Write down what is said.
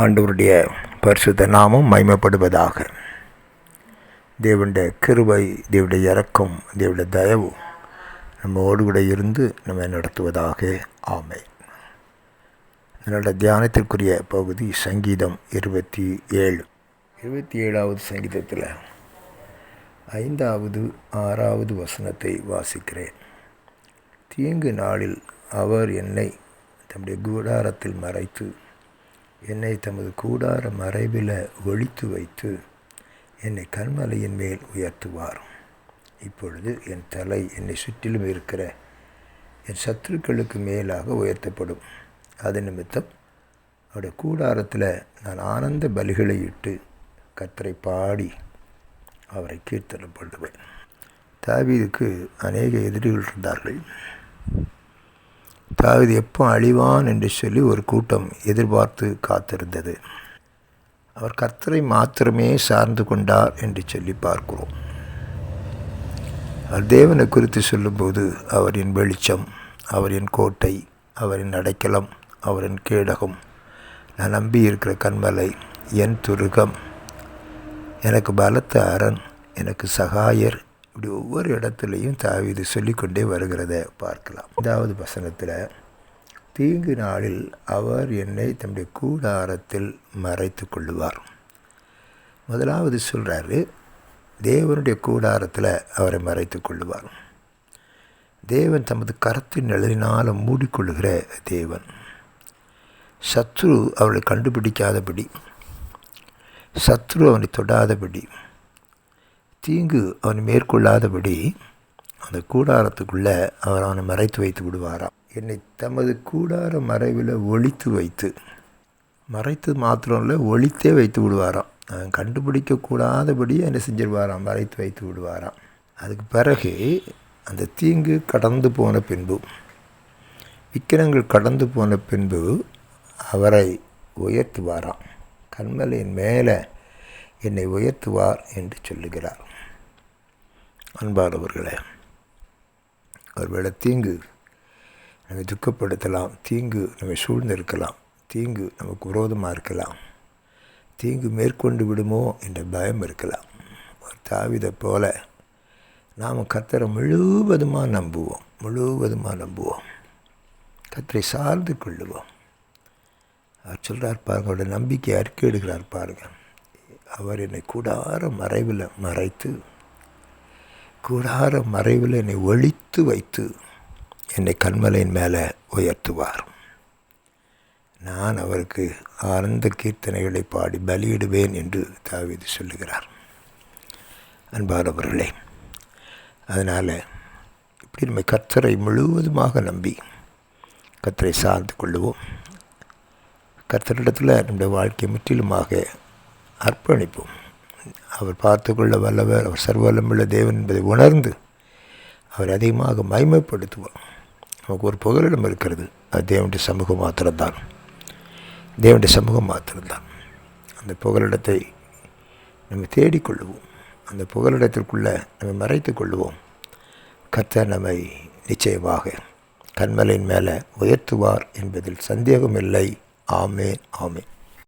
ஆண்டவருடைய பரிசுத்த நாமம் மகிமைப்படுவதாக. தேவனுடைய கிருபை, தேவனுடைய இரக்கம், தேவனுடைய தயவு நம்மோடு கூட இருந்து நம்மை நடத்துவதாக. ஆமென். என்னோட தியானத்திற்குரிய பகுதி சங்கீதம் 27வது சங்கீதத்தில் 5வது 6வது வசனத்தை வாசிக்கிறேன். தீங்கு நாளில் அவர் என்னை தம்முடைய கூடாரத்தில் மறைத்து, என்னை தமது கூடார மறைவில் ஒளித்து வைத்து, என்னை கன்மலையின் மேல் உயர்த்துவார். இப்பொழுது என் தலை என்னை சுற்றிலும் இருக்கிற என் சத்துருக்களுக்கு மேலாக உயர்த்தப்படும். அது நிமித்தம் அவருடைய கூடாரத்தில் நான் ஆனந்த பலிகளை இட்டு கர்த்தரை பாடி அவரை கீர்த்தனப்படுவேன். தாவீதுக்கு அநேக எதிரிகள் இருந்தார்கள். தாவீது எப்போ அழிவான் என்று சொல்லி ஒரு கூட்டம் எதிர்பார்த்து காத்திருந்தது. அவர் கர்த்தரை மாத்திரமே சார்ந்து கொண்டார் என்று சொல்லி பார்க்கிறோம். அவர் தேவனை குறித்து சொல்லும்போது, அவரின் வெளிச்சம், அவரின் கோட்டை, அவரின் அடைக்கலம், அவரின் கேடகம், நான் நம்பி இருக்கிற கன்மலை, என் துருகம், எனக்கு பலத்த அரண், எனக்கு சகாயர், இப்படி ஒவ்வொரு இடத்துலையும் தாவீது சொல்லிக்கொண்டே வருகிறத பார்க்கலாம். 5வது வசனத்தில், தீங்கு நாளில் அவர் என்னை தம்முடைய கூடாரத்தில் மறைத்து கொள்ளுவார். முதலாவது சொல்கிறாரு, தேவனுடைய கூடாரத்தில் அவரை மறைத்து கொள்ளுவார். தேவன் தமது கரத்தின் நிழலினால் மூடிக்கொள்ளுகிற தேவன். சத்ரு அவளை கண்டுபிடிக்காதபடி, சத்ரு அவனை தொடாதபடி, தீங்கு அவனை மேற்கொள்ளாதபடி அந்த கூடாரத்துக்குள்ளே அவர் அவனை மறைத்து வைத்து விடுவாராம். என்னை தமது கூடார மறைவில் ஒளித்து வைத்து, மறைத்து மாத்திரம் இல்லை, ஒளித்தே வைத்து விடுவாராம். அவன் கண்டுபிடிக்கக்கூடாதபடி என்ன செஞ்சிருவாராம், மறைத்து வைத்து விடுவாராம். அதுக்கு பிறகு அந்த தீங்கு கடந்து போன பின்பு, விக்கிரங்கள் கடந்து போன பின்பு அவரை உயர்த்துவாராம். கன்மலையின் மேலே என்னை உயர்த்துவார் என்று சொல்லுகிறார். அன்பானவர்களே, ஒருவேளை தீங்கு நம்மை துக்கப்படுத்தலாம், தீங்கு நம்மை சூழ்ந்திருக்கலாம், தீங்கு நமக்கு விரோதமாக இருக்கலாம், தீங்கு மேற்கொண்டு விடுமோ என்ற பயம் இருக்கலாம். ஒரு தாவீதை போல நாம் கர்த்தரை முழுவதுமாக நம்புவோம், கர்த்தரை சார்ந்து கொள்ளுவோம். அவர் சொல்கிறார் பாருங்கள், அவருடைய நம்பிக்கையை அறிக்கை எடுக்கிறார் பாருங்கள். அவர் என்னை கூடார மறைவில் மறைத்து, கூடார மறைவில் என்னை ஒளித்து வைத்து, என்னை கன்மலையின் மேலே உயர்த்துவார். நான் அவருக்கு ஆனந்த கீர்த்தனைகளை பாடி பலியிடுவேன் என்று தாவீது சொல்லுகிறார். அன்பானவர்களே, அதனால் இப்படி நம்ம கர்த்தரை முழுவதுமாக நம்பி கர்த்தரை சார்ந்து கொள்ளுவோம். கர்த்தரிடத்தில் நம்முடைய வாழ்க்கையை முற்றிலுமாக அர்ப்பணிப்போம். அவர் பார்த்து கொள்ள வல்லவர், அவர் சர்வவல்லமுள்ள தேவன் என்பதை உணர்ந்து அவர் அதிகமாக மகிமைப்படுத்துவோம். நமக்கு ஒரு புகலிடம் இருக்கிறது, அது தேவனுடைய சமூகம் மாத்திரம்தான். அந்த புகலிடத்தை நம்ம தேடிக்கொள்ளுவோம். அந்த புகலிடத்திற்குள்ளே நம்ம மறைத்து கொள்ளுவோம். கர்த்தர் நம்மை நிச்சயமாக கன்மலையின் மேலே உயர்த்துவார் என்பதில் சந்தேகமில்லை. ஆமென்.